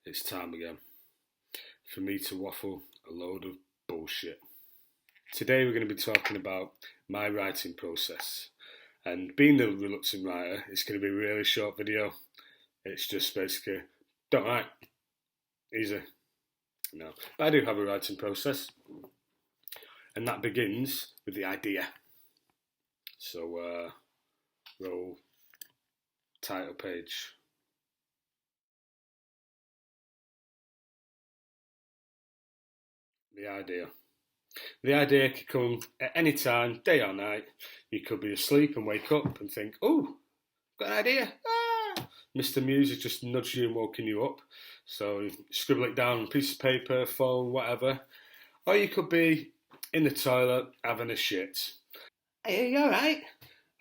It's time again for me to waffle a load of bullshit. Today we're going to be talking about my writing process. And being the reluctant writer, it's going to be a really short video. It's just basically, don't write. Easy. No. But I do have a writing process. And that begins with the idea. So, roll title page. The idea. The idea could come at any time, day or night. You could be asleep and wake up and think, oh, got an idea. Ah! Mr. Muse has just nudged you and woken you up. So you scribble it down on a piece of paper, phone, whatever. Or you could be in the toilet having a shit. Hey, are you alright?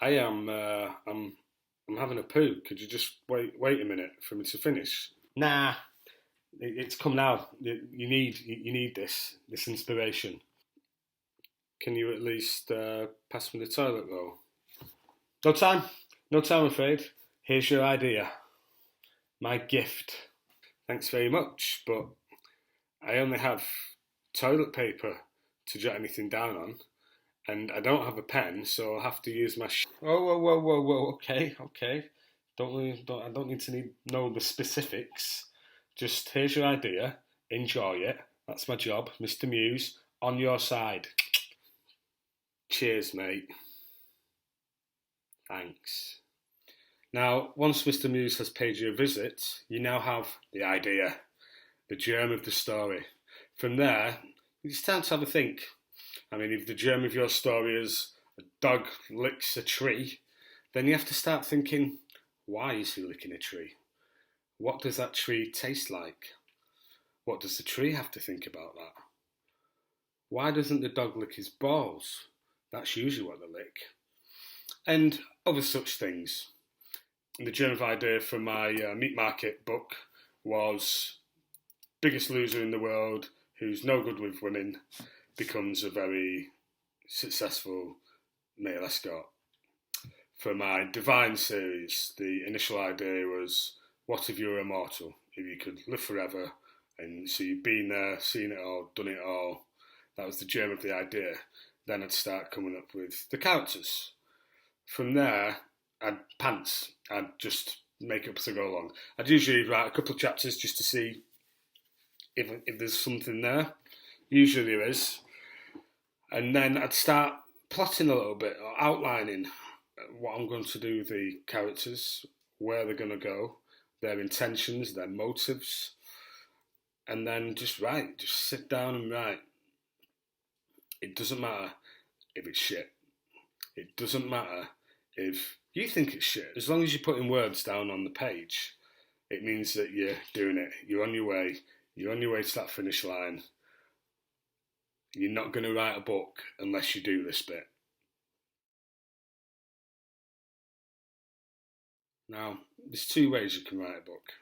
I am, I'm having a poo. Could you just wait a minute for me to finish? Nah, it's come now. You need this inspiration. Can you at least pass me the toilet roll? No time, I'm afraid. Here's your idea. My gift. Thanks very much, but I only have toilet paper to jot anything down on, and I don't have a pen, so I'll have to use my. Whoa. Okay. I don't need to know the specifics. Just here's your idea. Enjoy it. That's my job, Mr. Muse. On your side. Cheers, mate. Thanks. Now, once Mr. Muse has paid you a visit, you now have the idea, the germ of the story. From there, it's time to have a think. I mean, if the germ of your story is a dog licks a tree, then you have to start thinking, why is he licking a tree? What does that tree taste like? What does the tree have to think about that? Why doesn't the dog lick his balls? That's usually what they lick. And other such things. The germ of idea for my meat market book was biggest loser in the world who's no good with women becomes a very successful male escort. For my Divine series, the initial idea was, what if you were immortal? If you could live forever, and so you've been there, seen it all, done it all. That was the germ of the idea. Then I'd start coming up with the characters. From there, I'd just make up as I go along. I'd usually write a couple of chapters just to see if there's something there. Usually there is. And then I'd start plotting a little bit, or outlining what I'm going to do with the characters, where they're going to go, their intentions, their motives. And then just write, just sit down and write. It doesn't matter if it's shit. It doesn't matter if you think it's shit. As long as you're putting words down on the page, it means that you're doing it. You're on your way. You're on your way to that finish line. You're not going to write a book unless you do this bit. Now, there's two ways you can write a book.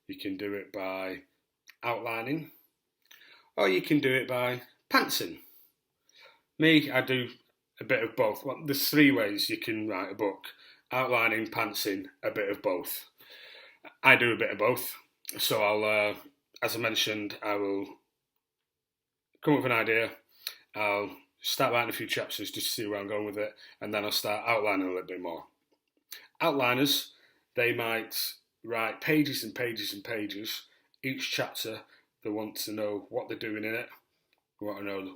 You can do it by outlining, or you can do it by pantsing. Me, I do a bit of both. Well, there's three ways you can write a book. Outlining, pantsing, a bit of both. I do a bit of both. So I'll, as I mentioned, I will come up with an idea. I'll start writing a few chapters just to see where I'm going with it. And then I'll start outlining a little bit more. Outliners, they might write pages and pages and pages. Each chapter, they want to know what they're doing in it. They want to know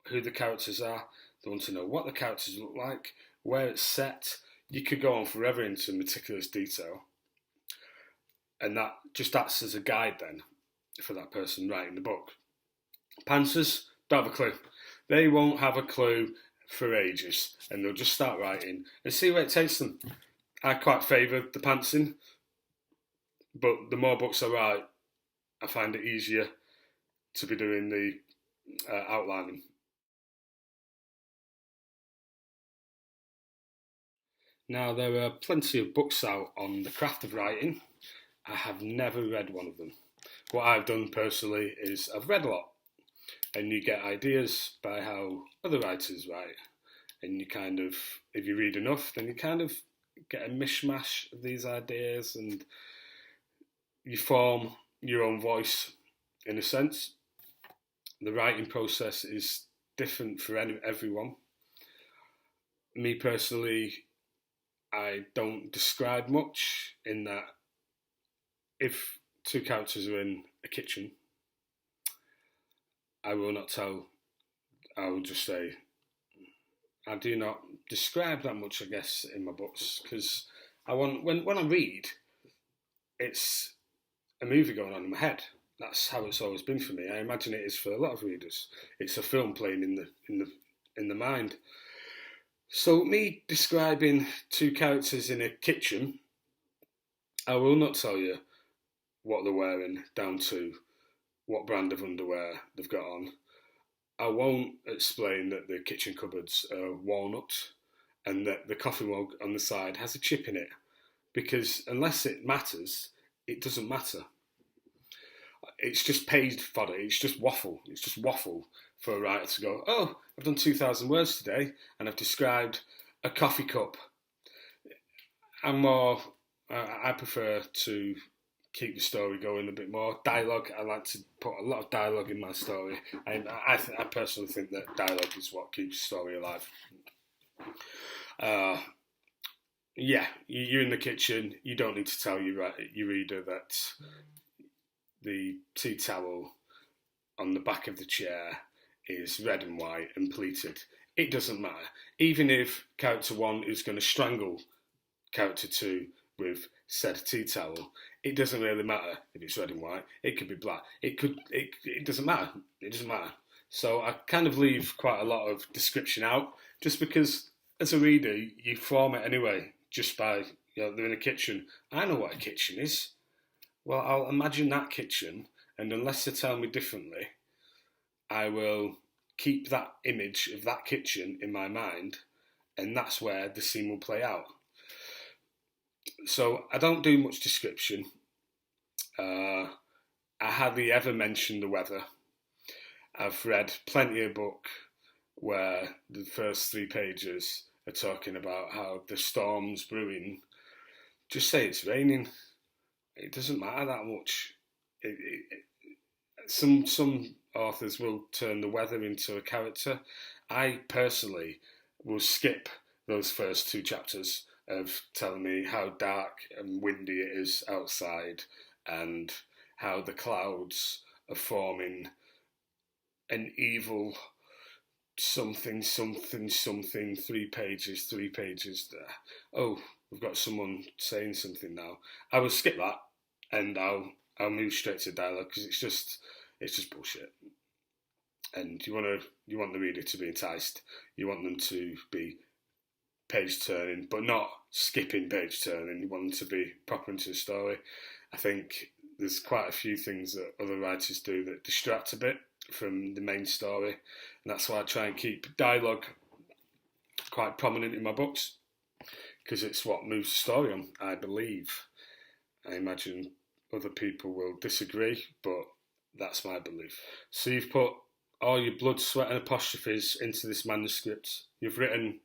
who the characters are. They want to know what the characters look like, where it's set. You could go on forever into meticulous detail. And that just acts as a guide then for that person writing the book. Pantsers don't have a clue. They won't have a clue for ages, and they'll just start writing and see where it takes them. I quite favour the pantsing, but the more books I write, I find it easier to be doing the outlining. Now, there are plenty of books out on the craft of writing. I have never read one of them. What I've done personally is I've read a lot, and you get ideas by how other writers write. And you kind of, if you read enough, then you kind of get a mishmash of these ideas, and you form your own voice in a sense. The writing process is different for everyone. Me personally, I don't describe much in that if two characters are in a kitchen, I will not tell, I will just say, I do not describe that much, I guess, in my books, because when I read, it's a movie going on in my head. That's how it's always been for me. I imagine it is for a lot of readers. It's a film playing in the mind. So me describing two characters in a kitchen, I will not tell you what they're wearing down to what brand of underwear they've got on. I won't explain that the kitchen cupboards are walnut and that the coffee mug on the side has a chip in it, because unless it matters, it doesn't matter. It's just paid fodder. It's just waffle. It's just waffle for a writer to go, oh, I've done 2,000 words today and I've described a coffee cup. I prefer to keep the story going a bit more. Dialogue, I like to put a lot of dialogue in my story. I personally think that dialogue is what keeps the story alive. You're in the kitchen. You don't need to tell your reader that the tea towel on the back of the chair is red and white and pleated. It doesn't matter. Even if character 1 is going to strangle character 2 with said tea towel, it doesn't really matter if it's red and white. It could be black. It doesn't matter. It doesn't matter. So I kind of leave quite a lot of description out, just because as a reader you form it anyway, just by, they're in a kitchen. I know what a kitchen is. Well, I'll imagine that kitchen, and unless they tell me differently, I will keep that image of that kitchen in my mind, and that's where the scene will play out. So I don't do much description. I hardly ever mention the weather. I've read plenty of book where the first 3 pages are talking about how the storm's brewing. Just say it's raining. It doesn't matter that much. Some authors will turn the weather into a character. I personally will skip those first 2 chapters of telling me how dark and windy it is outside and how the clouds are forming an evil something 3 pages. Oh, we've got someone saying something now. I will skip that and I'll move straight to dialogue, because it's just bullshit. And you want the reader to be enticed. You want them to be page turning, but not skipping page turning. You want them to be proper into the story. I think there's quite a few things that other writers do that distract a bit from the main story, and that's why I try and keep dialogue quite prominent in my books, because it's what moves the story on, I believe. I imagine other people will disagree, but that's my belief. So you've put all your blood, sweat and apostrophes into this manuscript. You've written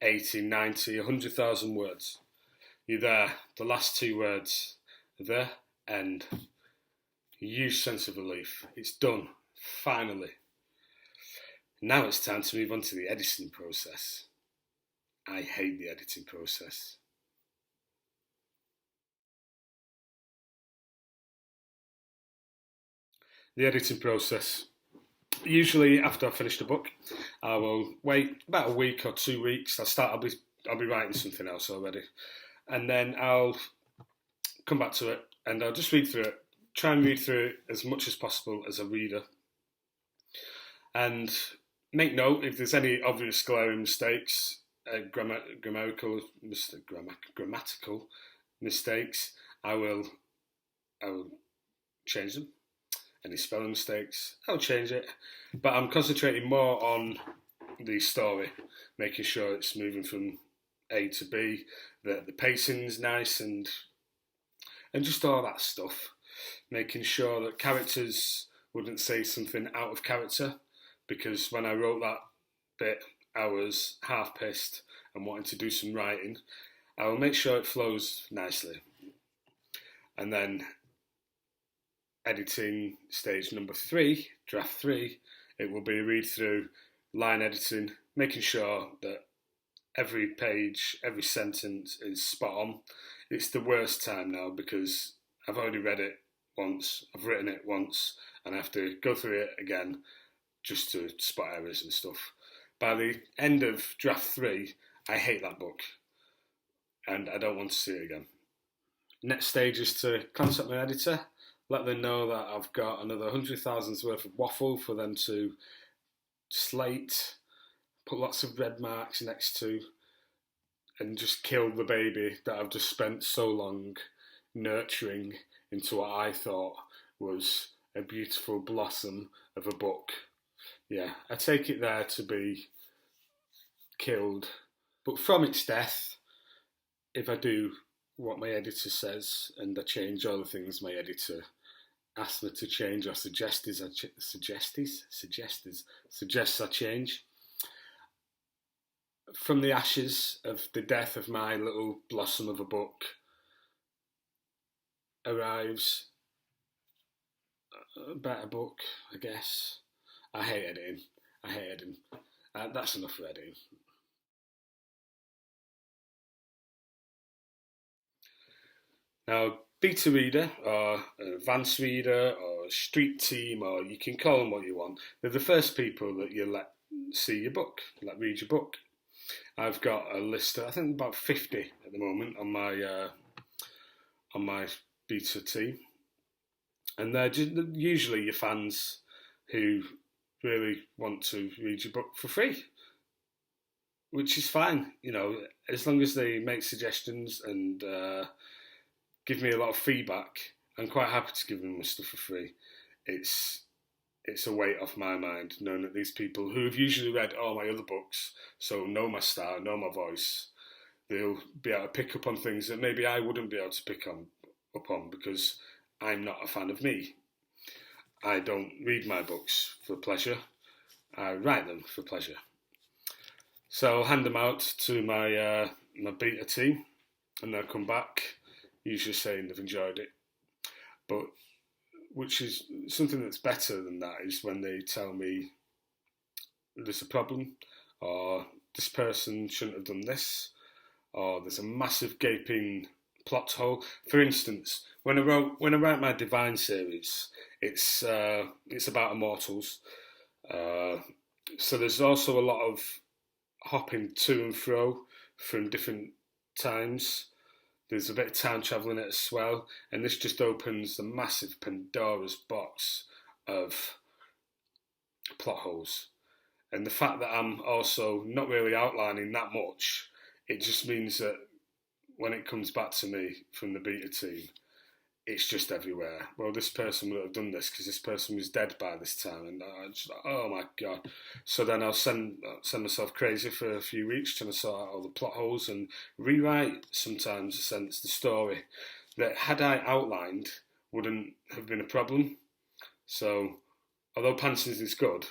80, 90, 100,000 words. You're there. The last 2 words, the end. Huge sense of relief. It's done. Finally. Now it's time to move on to the editing process. I hate the editing process. The editing process. Usually after I've finished a book, I will wait about a week or 2 weeks. I'll be writing something else already. And then I'll come back to it and I'll just read through it. Try and read through it as much as possible as a reader. And make note if there's any obvious glaring mistakes, grammatical mistakes, I will change them. Any spelling mistakes, I'll change it. But I'm concentrating more on the story, making sure it's moving from A to B, that the pacing's nice and just all that stuff. Making sure that characters wouldn't say something out of character, because when I wrote that bit, I was half pissed and wanting to do some writing. I will make sure it flows nicely. And then editing stage number 3, draft 3, it will be read through, line editing, making sure that every page, every sentence is spot on. It's the worst time now because I've already read it once, I've written it once, and I have to go through it again just to spot errors and stuff. By the end of draft 3, I hate that book and I don't want to see it again. Next stage is to contact my editor, let them know that I've got another 100,000's worth of waffle for them to slate, put lots of red marks next to, and just kill the baby that I've just spent so long nurturing into what I thought was a beautiful blossom of a book. Yeah, I take it there to be killed. But from its death, if I do what my editor says and I change all the things my editor asked me to change or suggests I change, from the ashes of the death of my little blossom of a book arrives a better book, I guess. I hate editing. That's enough for editing. Now, beta reader or advanced reader or street team, or you can call them what you want, they're the first people that you let see your book, let read your book. I've got a list of, I think about 50 at the moment on my beta team, and they're usually your fans who really want to read your book for free, which is fine, you know, as long as they make suggestions and give me a lot of feedback. I'm quite happy to give them my stuff for free. It's a weight off my mind knowing that these people who have usually read all my other books, so know my style, know my voice, they'll be able to pick up on things that maybe I wouldn't be able to pick up on because I'm not a fan of me. I don't read my books for pleasure. I write them for pleasure. So I'll hand them out to my beta team, and they'll come back, usually saying they've enjoyed it. But which is something that's better than that is when they tell me there's a problem, or this person shouldn't have done this, or there's a massive gaping plot hole. For instance, when I write my Divine series, it's about immortals. So there's also a lot of hopping to and fro from different times. There's a bit of time travel in it as well, and this just opens the massive Pandora's box of plot holes. And the fact that I'm also not really outlining that much, it just means that when it comes back to me from the beta team, it's just everywhere. Well, this person would have done this because this person was dead by this time, and I'm just like, oh my god. So then I'll send myself crazy for a few weeks trying to sort out all the plot holes and rewrite sometimes the story that had I outlined wouldn't have been a problem. So although Pantsing is good,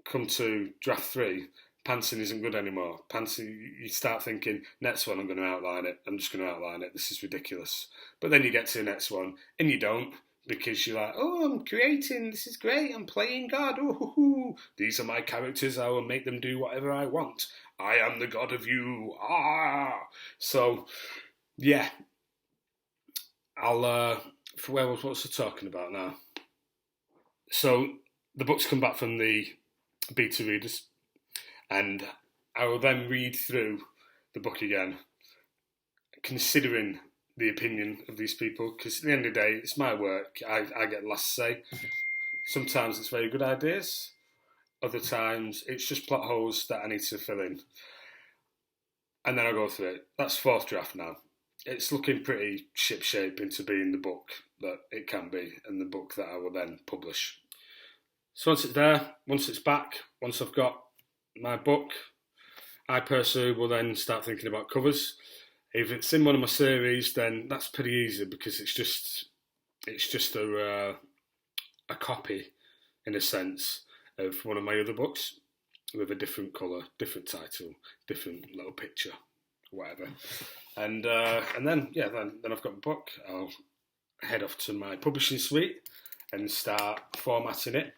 come to draft 3, Pantsing isn't good anymore. Pantsing, you start thinking, next one I'm going to outline it. I'm just going to outline it. This is ridiculous. But then you get to the next one and you don't, because you're like, oh, I'm creating. This is great. I'm playing God. Ooh, these are my characters. I will make them do whatever I want. I am the God of you. Ah. So, yeah. What's it talking about now? So the books come back from the beta readers, and I will then read through the book again, considering the opinion of these people, because at the end of the day, it's my work. I get last say. Sometimes it's very good ideas. Other times, it's just plot holes that I need to fill in. And then I'll go through it. That's 4th draft now. It's looking pretty ship-shape into being the book that it can be, and the book that I will then publish. So once it's there, once it's back, once I've got my book, I personally will then start thinking about covers. If it's in one of my series, then that's pretty easy because it's just a copy, in a sense, of one of my other books with a different colour, different title, different little picture, whatever. And then I've got my book. I'll head off to my publishing suite and start formatting it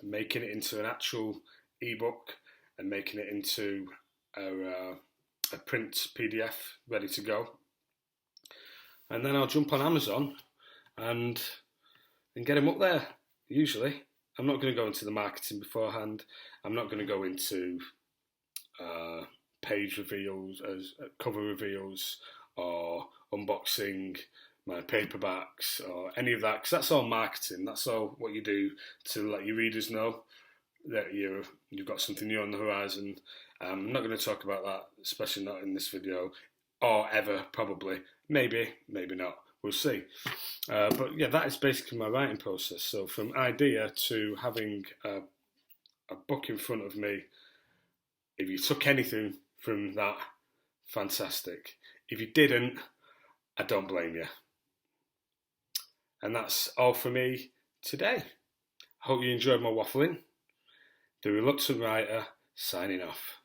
and making it into an actual ebook and making it into a print PDF ready to go. And then I'll jump on Amazon and get them up there. Usually, I'm not going to go into the marketing beforehand. I'm not going to go into page reveals, as cover reveals, or unboxing my paperbacks or any of that, because that's all marketing. That's all what you do to let your readers know that you've got something new on the horizon. I'm not going to talk about that, especially not in this video, or ever, probably. Maybe not. We'll see. But yeah, that is basically my writing process. So from idea to having a book in front of me, if you took anything from that, fantastic. If you didn't, I don't blame you. And that's all for me today. I hope you enjoyed my waffling. The Reluctant Writer, signing off.